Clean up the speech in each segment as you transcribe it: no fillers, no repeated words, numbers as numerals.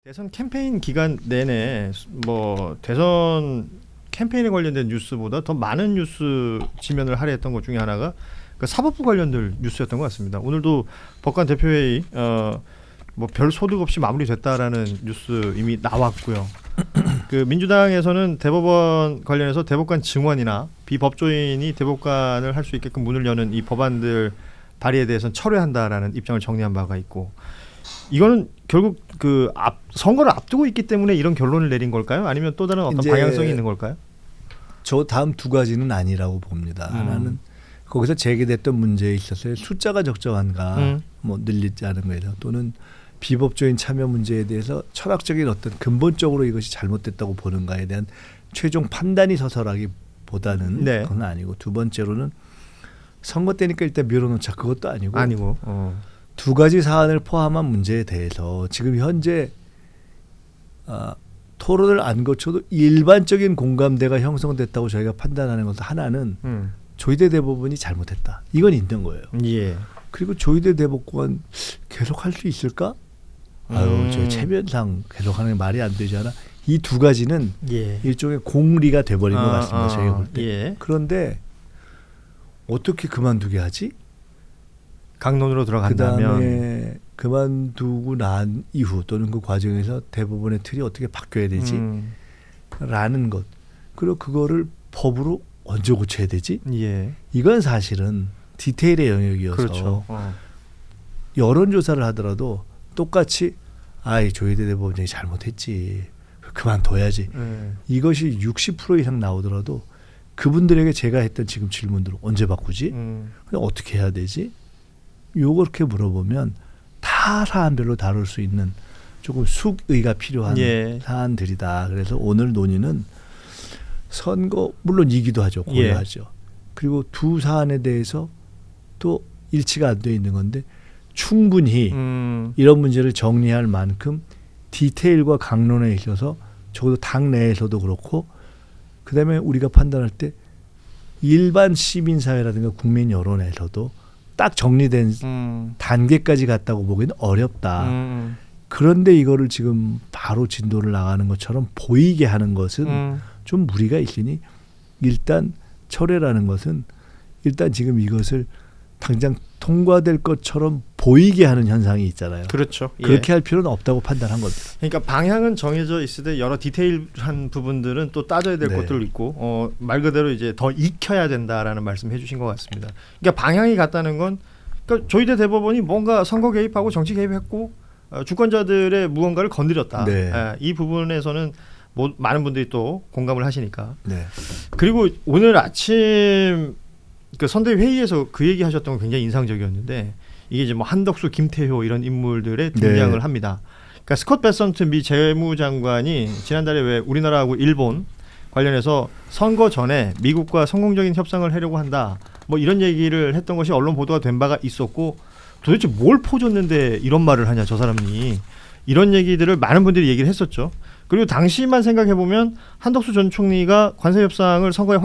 대선 캠페인 기간 내내 뭐 대선 캠페인에 관련된 뉴스보다 더 많은 뉴스 지면을 할애했던 것 중에 하나가 그 사법부 관련된 뉴스였던 것 같습니다. 오늘도 법관 대표회의 뭐 별 소득 없이 마무리됐다라는 뉴스 이미 나왔고요. 그 민주당에서는 대법원 관련해서 대법관 증원이나 비법조인이 대법관을 할 수 있게끔 문을 여는 이 법안들 발의에 대해서는 철회한다라는 입장을 정리한 바가 있고, 이거는 결국 그 선거를 앞두고 있기 때문에 이런 결론을 내린 걸까요? 아니면 또 다른 어떤 방향성이 있는 걸까요? 저 다음 두 가지는 아니라고 봅니다. 하나는 거기서 제기됐던 문제에 있어서 숫자가 적정한가, 뭐 늘리지 않은 거에 대해서, 또는 비법조인 참여 문제에 대해서 철학적인 어떤 근본적으로 이것이 잘못됐다고 보는가에 대한 최종 판단이 서서라기보다는 네. 그건 아니고, 두 번째로는 선거 때니까 일단 밀어놓자, 그것도 아니고 두 가지 사안을 포함한 문제에 대해서 지금 현재 토론을 안 거쳐도 일반적인 공감대가 형성됐다고 저희가 판단하는 것은, 하나는 조희대 대법원이 잘못했다, 이건 있는 거예요. 예. 그리고 조희대 대법관 계속 할 수 있을까? 아유, 저 체면상 계속하는 게 말이 안 되잖아. 이 두 가지는 일종의 공리가 돼버린 것 같습니다. 저희가 볼 때. 예. 그런데 어떻게 그만두게 하지? 강론으로 들어간다면, 그다음에 그만두고 난 이후 또는 그 과정에서 대법원의 틀이 어떻게 바뀌어야 되지? 라는 것. 그리고 그거를 법으로 언제 고쳐야 되지? 예. 이건 사실은 디테일의 영역이어서, 그렇죠. 여론조사를 하더라도 똑같이 조희대 대법원장이 잘못했지, 그만둬야지, 이것이 60% 이상 나오더라도 그분들에게 제가 했던 지금 질문들을 언제 바꾸지? 그냥 어떻게 해야 되지? 요렇게 물어보면 다 사안별로 다룰 수 있는 조금 숙의가 필요한 사안들이다. 그래서 오늘 논의는 선거, 물론 이기도 하죠, 고려하죠. 그리고 두 사안에 대해서 또 일치가 안 돼 있는 건데, 충분히 이런 문제를 정리할 만큼 디테일과 강론에 있어서 적어도 당 내에서도 그렇고, 그다음에 우리가 판단할 때 일반 시민사회라든가 국민 여론에서도 딱 정리된 단계까지 갔다고 보기는 어렵다. 그런데 이거를 지금 바로 진도를 나가는 것처럼 보이게 하는 것은 좀 무리가 있으니, 일단 철회라는 것은 일단 지금 이것을 당장 통과될 것처럼 보이게 하는 현상이 있잖아요. 그렇죠. 그렇게 할 필요는 없다고 판단한 겁니다. 그러니까 방향은 정해져 있으되 여러 디테일한 부분들은 또 따져야 될 것들도 있고, 말 그대로 이제 더 익혀야 된다라는 말씀 해주신 것 같습니다. 그러니까 방향이 같다는 건, 그러니까 조희대 대법원이 뭔가 선거 개입하고 정치 개입했고 주권자들의 무언가를 건드렸다. 이 부분에서는 많은 분들이 또 공감을 하시니까. 그리고 오늘 아침 그 선대위 회의에서 그 얘기하셨던 건 굉장히 인상적이었는데, 이게 이제 뭐 한덕수, 김태효 이런 인물들의 등장을 합니다. 그러니까 스콧 베선트 미 재무장관이 지난달에 왜 우리나라하고 일본 관련해서 선거 전에 미국과 성공적인 협상을 하려고 한다, 뭐 이런 얘기를 했던 것이 언론 보도가 된 바가 있었고, 도대체 뭘 퍼줬는데 이런 말을 하냐 저 사람이, 이런 얘기들을 많은 분들이 얘기를 했었죠. 그리고 당시만 생각해 보면 한덕수 전 총리가 관세 협상을 선거에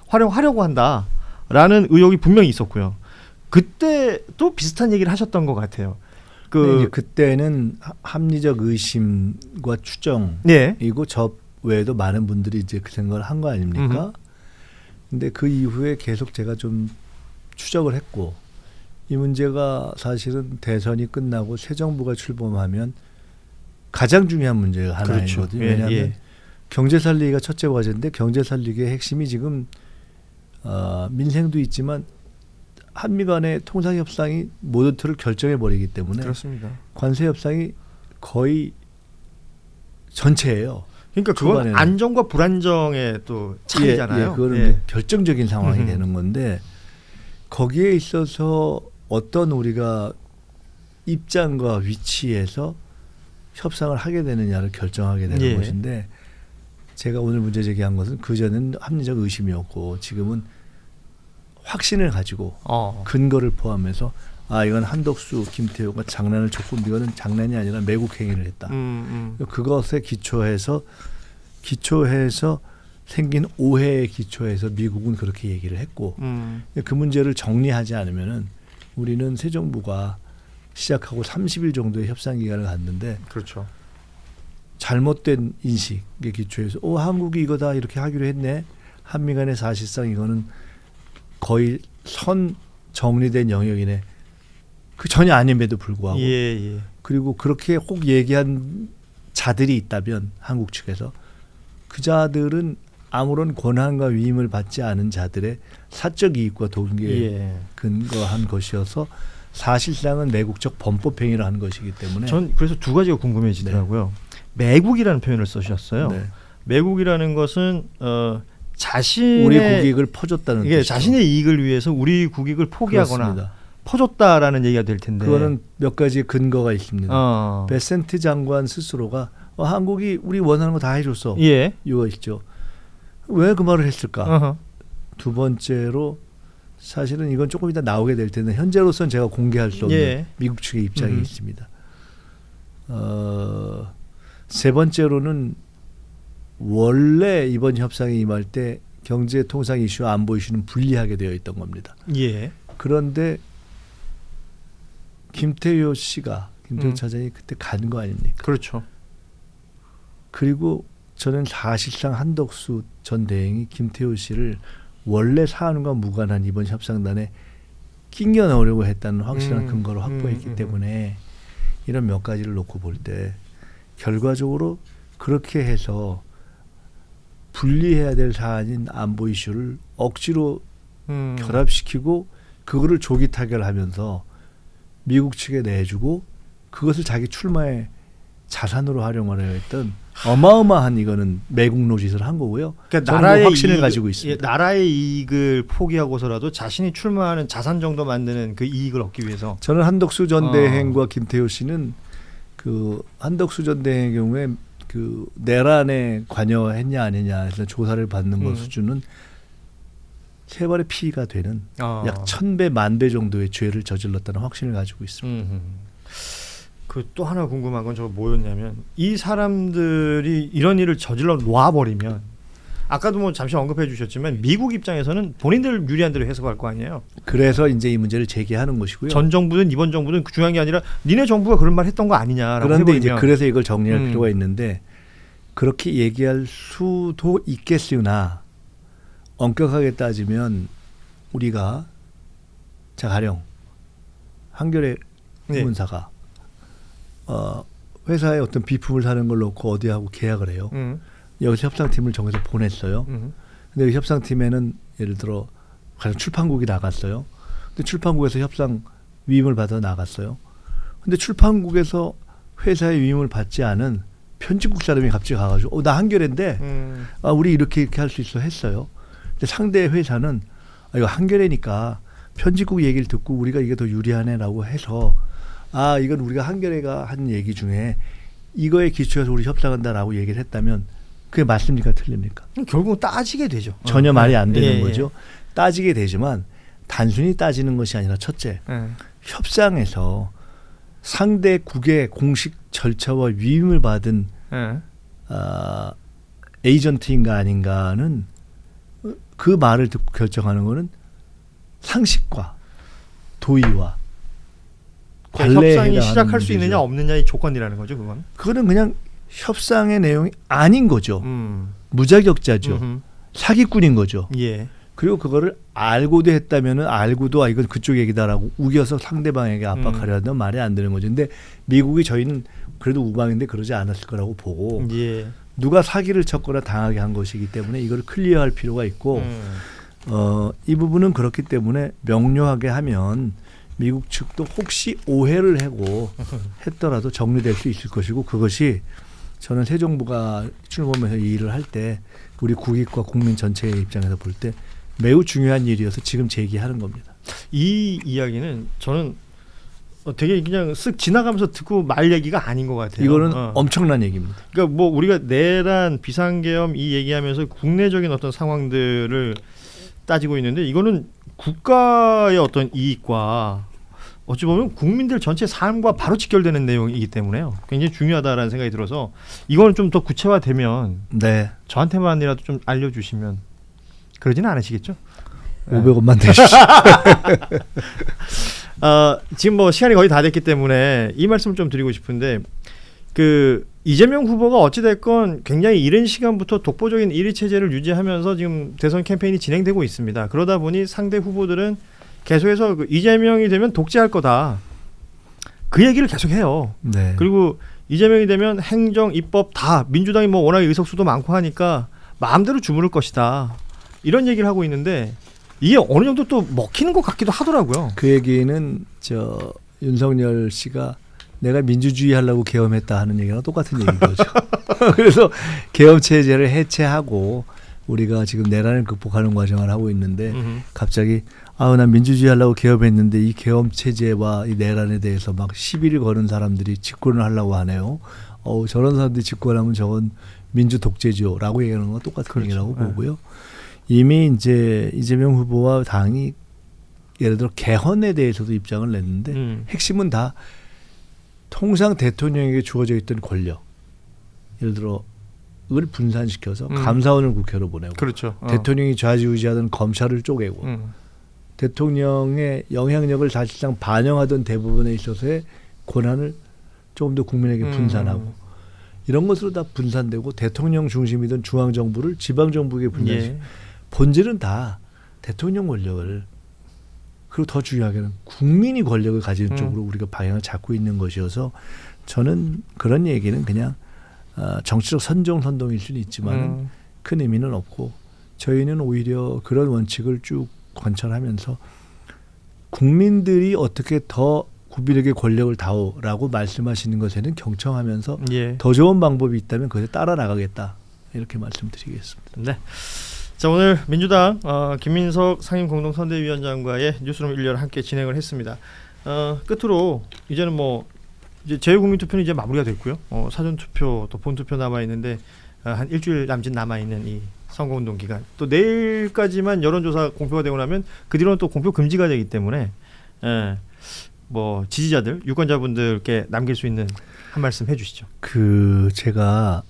활용하려고 한다라는 의혹이 분명히 있었고요. 그때 또 비슷한 얘기를 하셨던 것 같아요. 그때는 합리적 의심과 추정이고 저 외에도 많은 분들이 이제 그 생각을 한 거 아닙니까? 근데 그 이후에 계속 제가 좀 추적을 했고, 이 문제가 사실은 대선이 끝나고 새 정부가 출범하면 가장 중요한 문제가 하나이거든요. 왜냐하면 경제 살리기가 첫째 과제인데, 경제 살리기의 핵심이 지금 민생도 있지만 한미 간의 통상협상이 모든 틀을 결정해버리기 때문에, 그렇습니다. 관세협상이 거의 전체예요. 그러니까 그건 안정과 불안정의 또 차이잖아요. 그거는 결정적인 상황이 되는 건데, 거기에 있어서 어떤 우리가 입장과 위치에서 협상을 하게 되느냐를 결정하게 되는 것인데, 제가 오늘 문제 제기한 것은 그전에는 합리적 의심이었고, 지금은 확신을 가지고 근거를 포함해서 이건 한덕수, 김태효가 장난을 쳤고, 이거는 장난이 아니라 매국 행위를 했다. 그것에 기초해서 생긴 오해에 기초해서 미국은 그렇게 얘기를 했고, 그 문제를 정리하지 않으면은 우리는 새 정부가 시작하고 30일 정도의 협상 기간을 갖는데, 그렇죠. 잘못된 인식에 기초해서 한국이 이거다 이렇게 하기로 했네. 한미 간에 사실상 이거는 거의 선 정리된 영역이네. 그 전혀 아님에도 불구하고. 예. 그리고 그렇게 혹 얘기한 자들이 있다면 한국 측에서 그 자들은 아무런 권한과 위임을 받지 않은 자들의 사적 이익과 동기에 근거한 것이어서 사실상은 매국적 범법행위를 한 것이기 때문에 전 그래서 두 가지가 궁금해지더라고요. 매국이라는 표현을 쓰셨어요. 네. 매국이라는 것은 자신의 우리 국익을 퍼줬다는 이게 뜻이죠. 자신의 이익을 위해서 우리 국익을 포기하거나 그렇습니다. 퍼줬다라는 얘기가 될 텐데 그거는 몇 가지 근거가 있습니다. 베센트 장관 스스로가 한국이 우리 원하는 거 다 해줬어. 예. 이거 있죠. 왜 그 말을 했을까? 어허. 두 번째로 사실은 이건 조금 이따 나오게 될 텐데 현재로서는 제가 공개할 수 없는 미국 측의 입장이 있습니다. 세 번째로는 원래 이번 협상에 임할 때 경제 통상 이슈 안보 이슈는 분리하게 되어 있던 겁니다. 예. 그런데 김태효 차장이 그때 간 거 아닙니까? 그렇죠. 그리고 저는 사실상 한덕수 전 대행이 김태효 씨를 원래 사안과 무관한 이번 협상단에 끼겨 넣으려고 했다는 확실한 근거를 확보했기 때문에 이런 몇 가지를 놓고 볼 때 결과적으로 그렇게 해서 분리해야 될 사안인 안보 이슈를 억지로 결합시키고 그거를 조기 타결하면서 미국 측에 내주고 그것을 자기 출마의 자산으로 활용하려 했던 어마어마한 이거는 매국 노짓을 한 거고요. 그러니까 나라의 확신을 가지고 있습니다. 나라의 이익을 포기하고서라도 자신이 출마하는 자산 정도 만드는 그 이익을 얻기 위해서. 저는 한덕수 전 대행과 김태효 씨는 그 한덕수 전 대행의 경우에 그 내란에 관여했냐 아니냐 해서 조사를 받는 것 수준은 세 발의 피가 되는 약 1000배, 10,000배 정도의 죄를 저질렀다는 확신을 가지고 있습니다. 그 또 하나 궁금한 건 저거 뭐였냐면 이 사람들이 이런 일을 저질러 놔버리면 아까도 뭐 잠시 언급해 주셨지만 미국 입장에서는 본인들 유리한 대로 해석할 거 아니에요. 그래서 이제 이 문제를 제기하는 것이고요. 전 정부든 이번 정부든 중요한 게 아니라 니네 정부가 그런 말 했던 거 아니냐라고 그런데 해버리면. 이제 그래서 이걸 정리할 필요가 있는데 그렇게 얘기할 수도 있겠으나 엄격하게 따지면 우리가 자 가령 한겨레 신문사가 회사에 어떤 비품을 사는 걸 놓고 어디하고 계약을 해요. 여기서 협상팀을 정해서 보냈어요. 근데 그 협상팀에는 예를 들어 가령 출판국이 나갔어요. 근데 출판국에서 협상 위임을 받아 나갔어요. 근데 출판국에서 회사의 위임을 받지 않은 편집국 사람이 갑자기 가가지고 나 한겨레인데 우리 이렇게 할 수 있어 했어요. 근데 상대 회사는 이거 한겨레니까 편집국 얘기를 듣고 우리가 이게 더 유리하네라고 해서 이건 우리가 한겨레가 한 얘기 중에 이거에 기초해서 우리 협상한다라고 얘기를 했다면 그게 맞습니까 틀립니까? 결국은 따지게 되죠. 전혀 말이 안 되는 거죠. 따지게 되지만 단순히 따지는 것이 아니라 첫째 협상에서 상대국의 공식 절차와 위임을 받은 에이전트인가 아닌가는 그 말을 듣고 결정하는 것은 상식과 도의와 협상이 시작할 수 있느냐 없느냐의 조건이라는 거죠, 그건. 그거는 그냥 협상의 내용이 아닌 거죠. 무자격자죠. 사기꾼인 거죠. 예. 그리고 그거를 알고도 했다면은 알고도 이건 그쪽 얘기다라고 우겨서 상대방에게 압박하려는 말이 안 되는 거죠. 근데 미국이 저희는 그래도 우방인데 그러지 않았을 거라고 보고 누가 사기를 쳤거나 당하게 한 것이기 때문에 이걸 클리어할 필요가 있고 이 부분은 그렇기 때문에 명료하게 하면 미국 측도 혹시 오해를 하고 했더라도 정리될 수 있을 것이고 그것이 저는 새 정부가 출범해서 이 일을 할 때 우리 국익과 국민 전체의 입장에서 볼 때 매우 중요한 일이어서 지금 제기하는 겁니다. 이 이야기는 저는 되게 그냥 쓱 지나가면서 듣고 말 얘기가 아닌 것 같아요. 이거는 엄청난 얘기입니다. 그러니까 뭐 우리가 내란 비상계엄 이 얘기하면서 국내적인 어떤 상황들을 따지고 있는데 이거는 국가의 어떤 이익과 어찌 보면 국민들 전체 삶과 바로 직결되는 내용이기 때문에요. 굉장히 중요하다라는 생각이 들어서 이거는 좀 더 구체화되면 저한테만이라도 좀 알려주시면 그러지는 않으시겠죠? 500원만 내주시죠. 지금 뭐 시간이 거의 다 됐기 때문에 이 말씀을 좀 드리고 싶은데 그 이재명 후보가 어찌됐건 굉장히 이른 시간부터 독보적인 1위 체제를 유지하면서 지금 대선 캠페인이 진행되고 있습니다. 그러다 보니 상대 후보들은 계속해서 이재명이 되면 독재할 거다. 그 얘기를 계속해요. 네. 그리고 이재명이 되면 행정, 입법 다 민주당이 뭐 워낙에 의석수도 많고 하니까 마음대로 주무를 것이다. 이런 얘기를 하고 있는데 이게 어느 정도 또 먹히는 것 같기도 하더라고요. 그 얘기는 윤석열 씨가 내가 민주주의 하려고 계엄했다 하는 얘기랑 똑같은 얘기인 거죠. 그래서 계엄 체제를 해체하고 우리가 지금 내란을 극복하는 과정을 하고 있는데 갑자기 난 민주주의 하려고 계엄했는데 이 계엄 체제와 이 내란에 대해서 막 시비를 거는 사람들이 집권을 하려고 하네요. 저런 사람들이 집권하면 저건 민주 독재죠라고 얘기하는 건 똑같은 그렇죠. 얘기라고 보고요. 이미 이제 이재명 후보와 당이 예를 들어 개헌에 대해서도 입장을 냈는데 핵심은 다 통상 대통령에게 주어져 있던 권력, 예를 들어 을 분산시켜서 감사원을 국회로 보내고 그렇죠. 대통령이 좌지우지하던 검찰을 쪼개고 대통령의 영향력을 사실상 반영하던 대부분에 있어서의 권한을 조금 더 국민에게 분산하고 이런 것으로 다 분산되고 대통령 중심이던 중앙정부를 지방정부에게 분산시키고 예. 본질은 다 대통령 권력을 그리고 더 중요하게는 국민이 권력을 가지는 쪽으로 우리가 방향을 잡고 있는 것이어서 저는 그런 얘기는 그냥 정치적 선동일 수는 있지만 큰 의미는 없고 저희는 오히려 그런 원칙을 쭉 관철하면서 국민들이 어떻게 더 국민에게 권력을 다오라고 말씀하시는 것에는 경청하면서 예. 더 좋은 방법이 있다면 그에 따라 나가겠다 이렇게 말씀드리겠습니다. 네. 자, 오늘 민주당 김민석 상임공동선대위원장과의 뉴스룸 1열 함께 진행을 했습니다. 끝으로 이제는 이제 제1국민투표는 이제 마무리가 됐고요. 사전투표 또 본투표 남아 있는데 한 일주일 남짓 남아 있는 이 선거운동 기간. 또 내일까지만 여론조사 공표가 되고 나면 그 뒤로는 또 공표 금지가 되기 때문에 지지자들, 유권자분들께 남길 수 있는 한 말씀 해주시죠. 제가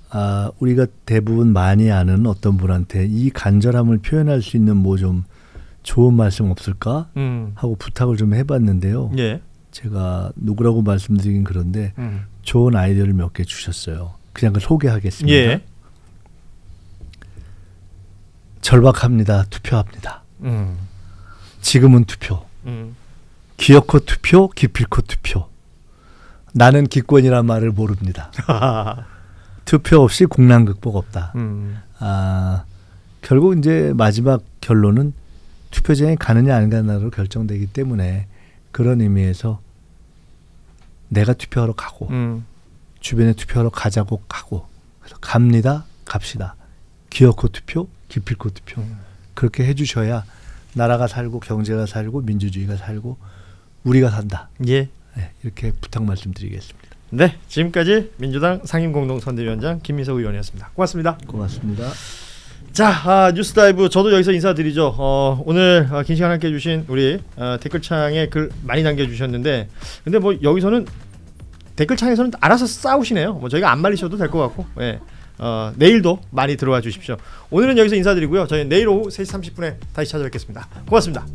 우리가 대부분 많이 아는 어떤 분한테 이 간절함을 표현할 수 있는 좀 좋은 말씀 없을까 하고 부탁을 좀 해봤는데요. 예. 제가 누구라고 말씀드리긴 그런데 좋은 아이디어를 몇 개 주셨어요. 그냥 소개하겠습니다. 예. 절박합니다. 투표합니다. 지금은 투표. 기어코 투표, 기필코 투표. 나는 기권이란 말을 모릅니다. 투표 없이 국난 극복 없다. 결국 이제 마지막 결론은 투표장에 가느냐 안 가느냐로 결정되기 때문에 그런 의미에서 내가 투표하러 가고 주변에 투표하러 가자고 가고 그래서 갑니다. 갑시다. 기어코 투표, 기필코 투표. 그렇게 해주셔야 나라가 살고 경제가 살고 민주주의가 살고 우리가 산다. 예. 네, 이렇게 부탁 말씀드리겠습니다. 네, 지금까지 민주당 상임공동선대위원장 김민석 의원이었습니다. 고맙습니다. 고맙습니다. 자, 뉴스다이브 저도 여기서 인사드리죠. 오늘 긴 시간 함께 해주신 우리 댓글창에 글 많이 남겨주셨는데 근데 여기서는 댓글창에서는 알아서 싸우시네요. 저희가 안 말리셔도 될 것 같고 예. 내일도 많이 들어와 주십시오. 오늘은 여기서 인사드리고요. 저희 내일 오후 3시 30분에 다시 찾아뵙겠습니다. 고맙습니다.